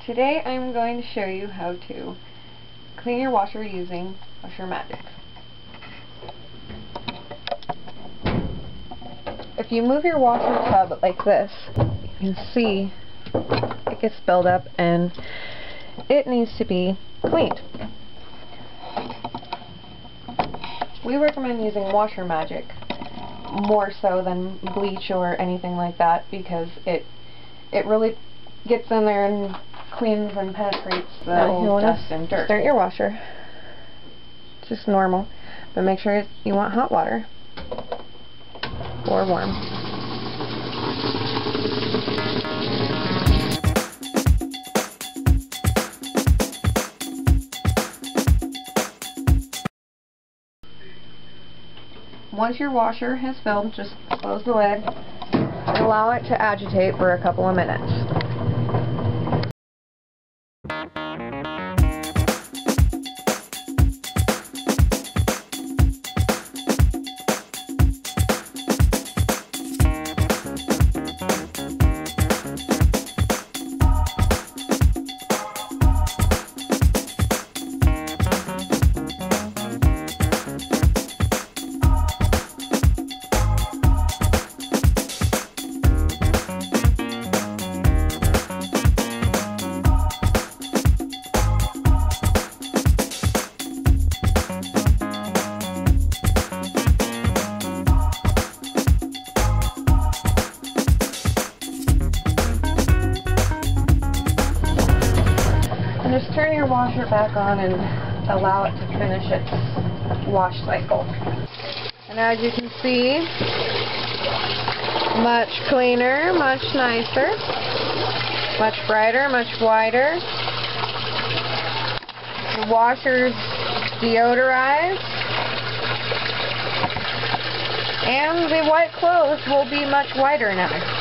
Today I'm going to show you how to clean your washer using Washer Magic. If you move your washer tub like this, you can see it gets built up and it needs to be cleaned. We recommend using Washer Magic more so than bleach or anything like that because it really gets in there and cleans and penetrates the old dust and dirt. Start your washer, just normal, but make sure you want hot water or warm. Once your washer has filled, just close the lid and allow it to agitate for a couple of minutes. And just turn your washer back on and allow it to finish its wash cycle. And as you can see, much cleaner, much nicer, much brighter, much wider. The washer's deodorized, and the white clothes will be much whiter now.